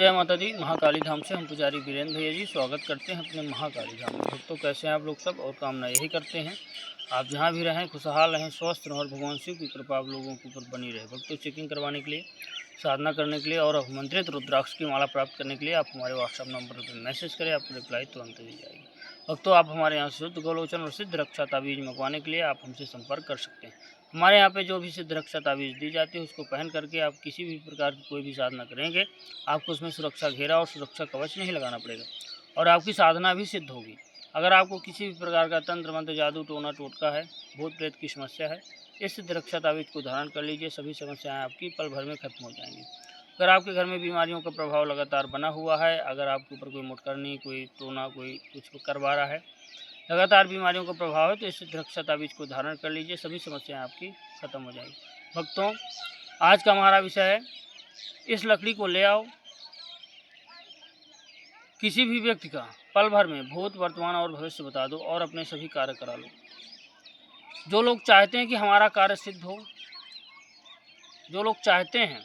जय माता दी। महाकाली धाम से हम पुजारी वीरेंद्र भैया जी स्वागत करते हैं अपने महाकाली धाम में। भक्तों कैसे हैं आप लोग सब, और कामना यही करते हैं आप जहां भी रहें खुशहाल रहें, स्वस्थ रहें और भगवान शिव की कृपा आप लोगों के ऊपर बनी रहे। भक्तों चेकिंग करवाने के लिए, साधना करने के लिए और अभिमंत्रित रुद्राक्ष की माला प्राप्त करने के लिए आप हमारे व्हाट्सएप नंबर पर मैसेज करें, आपको रिप्लाई तुरंत दी जाएगी। भक्तों आप हमारे यहाँ शुद्ध गोलोचन और सिद्ध रक्षा तावीज़ मंगवाने के लिए आप हमसे संपर्क कर सकते हैं। हमारे यहाँ पे जो भी सिद्ध रक्षा तावीज़ दी जाती है उसको पहन करके आप किसी भी प्रकार की कोई भी साधना करेंगे, आपको उसमें सुरक्षा घेरा और सुरक्षा कवच नहीं लगाना पड़ेगा और आपकी साधना भी सिद्ध होगी। अगर आपको किसी भी प्रकार का तंत्र मंत्र, जादू, टोना टोटका है, भूत प्रेत की समस्या है, इस सिद्ध रक्षा तावीज़ को धारण कर लीजिए, सभी समस्याएं आपकी पल भर में खत्म हो जाएंगी। अगर आपके घर में बीमारियों का प्रभाव लगातार बना हुआ है, अगर आपके ऊपर कोई मुटकरनी, कोई टोना, कोई कुछ करवा रहा है, लगातार बीमारियों का प्रभाव है, तो इस सिद्ध रक्षा तावीज़ को धारण कर लीजिए, सभी समस्याएं आपकी खत्म हो जाएगी। भक्तों आज का हमारा विषय है, इस लकड़ी को ले आओ, किसी भी व्यक्ति का पल भर में भूत, वर्तमान और भविष्य बता दो और अपने सभी कार्य करा लो। जो लोग चाहते हैं कि हमारा कार्य सिद्ध हो, जो लोग चाहते हैं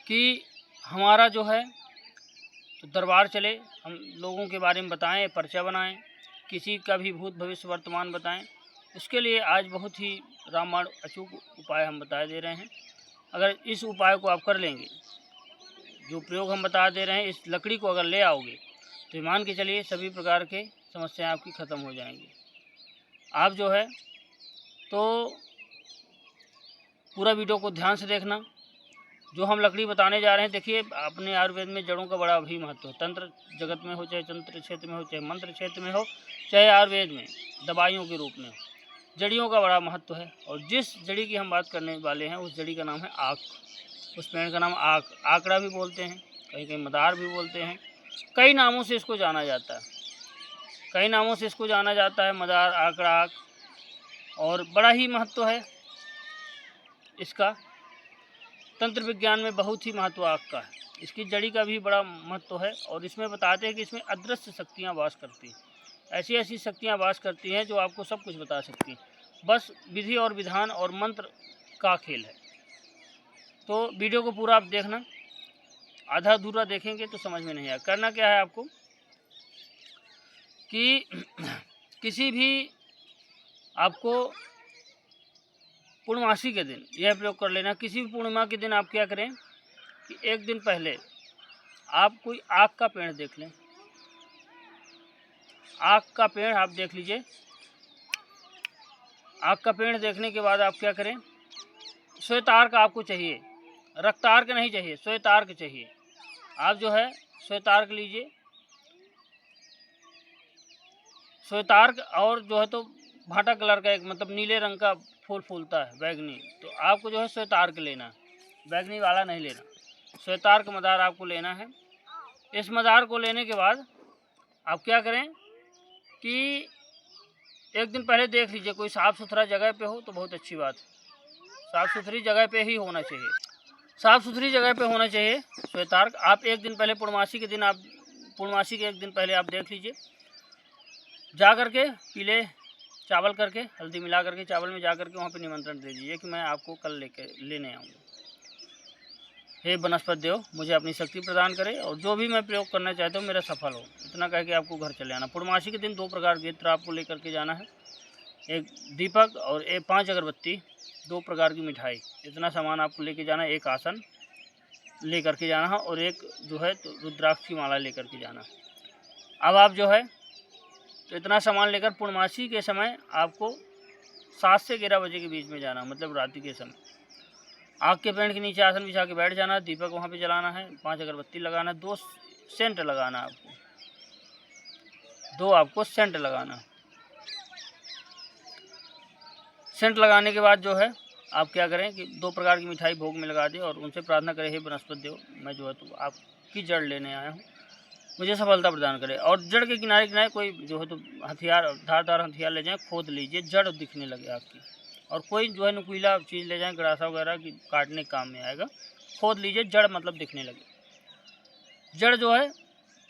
कि हमारा जो है तो दरबार चले, हम लोगों के बारे में बताएं, पर्चा बनाएं, किसी का भी भूत भविष्य वर्तमान बताएं, उसके लिए आज बहुत ही रामबाण अचूक उपाय हम बता दे रहे हैं। अगर इस उपाय को आप कर लेंगे, जो प्रयोग हम बता दे रहे हैं, इस लकड़ी को अगर ले आओगे तो मान के चलिए सभी प्रकार के समस्याएं आपकी ख़त्म हो जाएंगी। आप जो है तो पूरा वीडियो को ध्यान से देखना। जो हम लकड़ी बताने जा रहे हैं, देखिए अपने आयुर्वेद में जड़ों का बड़ा भी महत्व है। तंत्र जगत में हो, चाहे तंत्र क्षेत्र में हो, चाहे मंत्र क्षेत्र में हो, चाहे आयुर्वेद में दवाइयों के रूप में हो, जड़ियों का बड़ा महत्व है। और जिस जड़ी की हम बात करने वाले हैं उस जड़ी का नाम है आक। उस पेड़ का नाम आकड़ा भी बोलते हैं, कहीं कहीं मदार भी बोलते हैं, कई नामों से इसको जाना जाता है, कई नामों से इसको जाना जाता है, मदार, आकड़ा, आक। और बड़ा ही महत्व है इसका। तंत्र विज्ञान में बहुत ही महत्व आक का है। इसकी जड़ी का भी बड़ा महत्व है और इसमें बताते हैं कि इसमें अदृश्य शक्तियाँ वास करती हैं। ऐसी ऐसी शक्तियाँ वास करती हैं जो आपको सब कुछ बता सकती हैं, बस विधि और विधान और मंत्र का खेल है। तो वीडियो को पूरा आप देखना, आधा अधूरा देखेंगे तो समझ में नहीं आएगा। करना क्या है आपको कि किसी भी आपको पूर्णमासी के दिन यह प्रयोग कर लेना। किसी भी पूर्णिमा के दिन आप क्या करें कि एक दिन पहले आप कोई आक का पेड़ देख लें। आक का पेड़ आप देख लीजिए। आक का पेड़ देखने के बाद आप क्या करें, श्वेतार्क आपको चाहिए, रक्तार्क नहीं चाहिए, श्वेतार्क चाहिए। आप जो है श्वेतार्क लीजिए, श्वेतार्क। और जो है तो भाटा कलर का एक मतलब नीले रंग का फूल फूलता है, बैगनी, तो आपको जो है श्वेतार्क लेना है, बैगनी वाला नहीं लेना। श्वेतार्क मदार आपको लेना है। इस मदार को लेने के बाद आप क्या करें कि एक दिन पहले देख लीजिए, कोई साफ़ सुथरा जगह पे हो तो बहुत अच्छी बात है, साफ़ सुथरी जगह पे ही होना चाहिए, साफ़ सुथरी जगह पे होना चाहिए श्वेतार्क। आप एक दिन पहले पूर्णमासी के दिन, आप पूर्णमासी के एक दिन पहले आप देख लीजिए, जा करके पीले चावल करके, हल्दी मिला करके चावल में जा करके वहाँ पे निमंत्रण दे दीजिए कि मैं आपको कल लेने आऊँगा। हे वनस्पति देव, मुझे अपनी शक्ति प्रदान करे और जो भी मैं प्रयोग करना चाहता हूँ मेरा सफल हो, इतना कह के आपको घर चले आना। पूर्णमासी के दिन 2 प्रकार के इत्र आपको लेकर के जाना है, एक दीपक और 5 अगरबत्ती, 2 प्रकार की मिठाई, इतना सामान आपको लेके जाना है। एक आसन ले करके जाना है और एक जो है तो रुद्राक्ष की माला लेकर के जाना। अब आप जो है तो इतना सामान लेकर पूर्णमासी के समय आपको 7 से 11 बजे के बीच में जाना, मतलब रात्रि के समय। आग के पेड़ के नीचे आसन बिछा के बैठ जाना, दीपक वहाँ पे जलाना है, 5 अगरबत्ती लगाना, 2 सेंट लगाना आपको, 2 आपको सेंट लगाना। सेंट लगाने के बाद जो है आप क्या करें कि 2 प्रकार की मिठाई भोग में लगा दें और उनसे प्रार्थना करें, हे वनस्पति देव, मैं जो है तो आपकी जड़ लेने आया हूँ, मुझे सफलता प्रदान करे। और जड़ के किनारे किनारे कोई जो है तो हथियार, धारदार हथियार ले जाएं, खोद लीजिए, जड़ दिखने लगे आपकी। और कोई जो है नुकीला चीज़ ले जाएं, गड़ासा वगैरह की काटने काम में आएगा, खोद लीजिए, जड़ मतलब दिखने लगे। जड़ जो है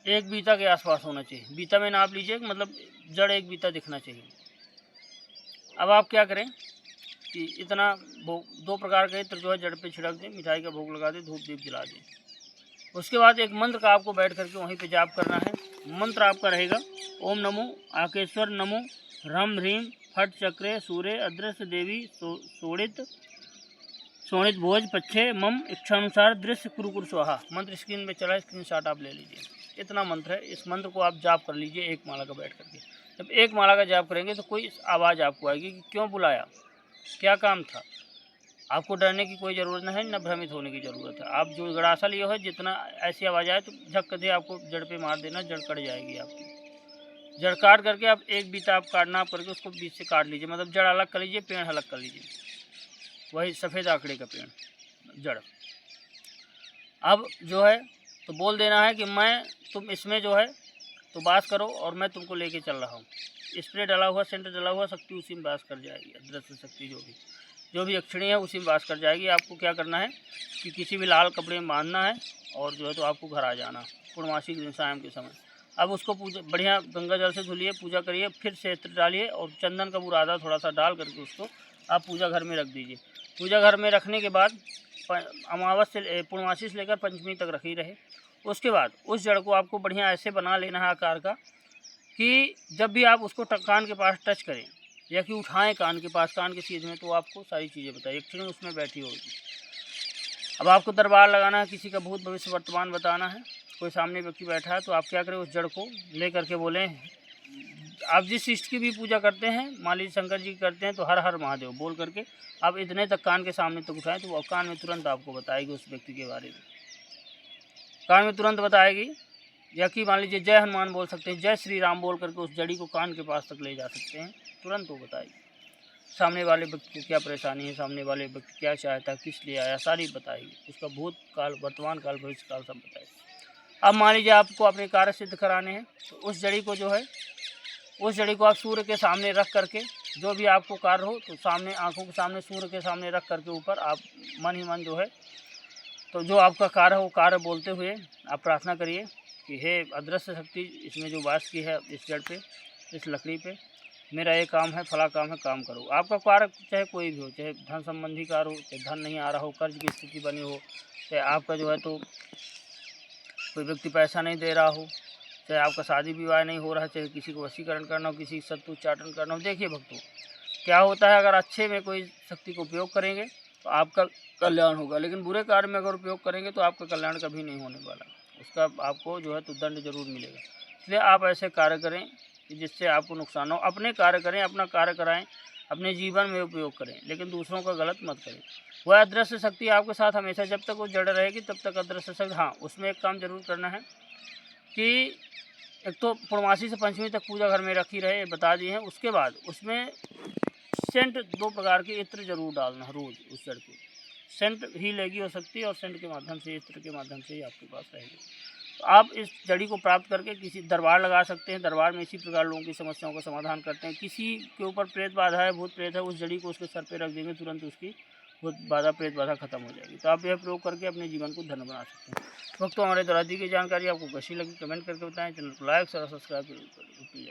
1 बीता के आसपास होना चाहिए, बीता में नाप लीजिए, मतलब जड़ 1 बीता दिखना चाहिए। अब आप क्या करें कि इतना 2 प्रकार के इत्र जो है जड़ पे छिड़क दें, मिठाई का भोग लगा दें, धूप दीप जला दें। उसके बाद एक मंत्र का आपको बैठ करके वहीं पे जाप करना है। मंत्र आपका रहेगा ओम नमो आकेश्वर नमो ह्रम ह्रीम फट चक्रे सूर्य अदृश्य देवी शोणित भोज पच्छे मम इच्छानुसार दृश्य कुरु स्वाहा। मंत्र स्क्रीन पे चला, स्क्रीनशॉट आप ले लीजिए। इतना मंत्र है, इस मंत्र को आप जाप कर लीजिए एक माला का बैठ करके। जब एक माला का जाप करेंगे तो कोई आवाज़ आपको आएगी कि क्यों बुलाया, क्या काम था। आपको डरने की कोई ज़रूरत नहीं है, न भ्रमित होने की ज़रूरत है। आप जो गड़ासा लिए हो, जितना ऐसी आवाज़ आए तो झक दे आपको जड़ पे मार देना, जड़ कट जाएगी आपकी। जड़ काट करके आप एक बीता आप काटना आप करके उसको बीच से काट लीजिए, मतलब जड़ अलग कर लीजिए, पेड़ अलग कर लीजिए, वही सफ़ेद आंकड़े का पेड़ जड़। अब जो है तो बोल देना है कि तुम इसमें जो है तो वास करो और मैं तुमको लेके चल रहा हूँ। स्प्रे डाला हुआ, सेंटर डाला हुआ, शक्ति उसी में वास कर जाएगी। अदृश्य शक्ति जो भी अक्षणी है उसी में वास कर जाएगी। आपको क्या करना है कि किसी भी लाल कपड़े में बांधना है और जो है तो आपको घर आ जाना पूर्णमासी के दिन शाम के समय। अब उसको पूजा बढ़िया गंगा जल से धुलिए, पूजा करिए, फिर से इत्र डालिए और चंदन का बूरा आधा थोड़ा सा डाल करके उसको आप पूजा घर में रख दीजिए। पूजा घर में रखने के बाद अमावस से पूर्णमासी से लेकर पंचमी तक रखी रहे। उसके बाद उस जड़ को आपको बढ़िया ऐसे बना लेना है आकार का कि जब भी आप उसको कान के पास टच करें या कि उठाएं कान के पास, कान के सीध में, तो आपको सारी चीज़ें बताइए, एक क्षण उसमें बैठी होगी। अब आपको दरबार लगाना है, किसी का भूत भविष्य वर्तमान बताना है, कोई सामने व्यक्ति बैठा है तो आप क्या करें, उस जड़ को ले करके बोलें, आप जिस इष्ट की भी पूजा करते हैं, मान लीजिए शंकर जी की करते हैं तो हर हर महादेव बोल करके आप इतने तक कान के सामने तक उठाएं तो वो कान में तुरंत आपको बताएगी उस व्यक्ति के बारे में, कान में तुरंत बताएगी। या कि मान लीजिए जय हनुमान बोल सकते हैं, जय श्री राम बोल करके उस जड़ी को कान के पास तक ले जा सकते हैं, तुरंत वो बताएगी। सामने वाले व्यक्ति को क्या परेशानी है, सामने वाले व्यक्ति क्या चाहता है, किस लिए आया, सारी बताएगी। उसका भूत काल, वर्तमान काल, भविष्य काल सब बताएगी। अब मान लीजिए आपको अपने कार्य सिद्ध कराने हैं तो उस जड़ी को जो है, उस जड़ी को आप सूर्य के सामने रख करके, जो भी आपको कार्य हो तो सामने, आंखों के सामने, सूर्य के सामने रख करके ऊपर आप मन ही मन जो है तो जो आपका कार्य है वो कार्य बोलते हुए आप प्रार्थना करिए कि हे अदृश्य शक्ति, इसमें जो वास की है इस जड़ पे, इस लकड़ी पे, मेरा ये काम है, फला काम है, काम करो। आपका कार्य चाहे कोई भी हो, चाहे धन संबंधी कार्य हो, चाहे धन नहीं आ रहा हो, कर्ज की स्थिति बनी हो, चाहे आपका जो है तो कोई व्यक्ति पैसा नहीं दे रहा हो, चाहे आपका शादी विवाह नहीं हो रहा है, चाहे किसी को वशीकरण करना हो, किसी शत्रु उच्चाटन करना हो। देखिए भक्तों, क्या होता है, अगर अच्छे में कोई शक्ति को उपयोग करेंगे तो आपका कल्याण होगा, लेकिन बुरे कार्य में अगर उपयोग करेंगे तो आपका कल्याण कभी नहीं होने वाला, उसका आपको जो है तो दंड जरूर मिलेगा। इसलिए आप ऐसे कार्य करें कि जिससे आपको नुकसान हो। अपने कार्य करें, अपना कार्य कराएं, अपने जीवन में उपयोग करें, लेकिन दूसरों का गलत मत करें। वह अदृश्य शक्ति आपके साथ हमेशा, जब तक वो जड़ रहेगी तब तक अदृश्य शक्ति। हाँ, उसमें एक काम जरूर करना है कि एक तो पूर्णमासी से पंचमी तक पूजा घर में रखी रहे, बता दिए हैं। उसके बाद उसमें सेंट 2 प्रकार के इत्र जरूर डालना है रोज़। उस जड़ को सेंट ही लेगी हो सकती है और सेंट के माध्यम से, इत्र के माध्यम से ही आपके पास रहेगी। तो आप इस जड़ी को प्राप्त करके किसी दरबार लगा सकते हैं। दरबार में इसी प्रकार लोगों की समस्याओं का समाधान करते हैं। किसी के ऊपर प्रेत बाधा है, भूत प्रेत है, उस जड़ी को उसके सर पे रख देंगे, तुरंत उसकी भूत बाधा, प्रेत बाधा खत्म हो जाएगी। तो आप यह प्रयोग करके अपने जीवन को धन्य बना सकते हैं। वक्त तो हमारे द्वारा दी गई जानकारी आपको कैसी लगी कमेंट करके बताएं। चैनल को लाइक और सब्सक्राइब जरूर करें।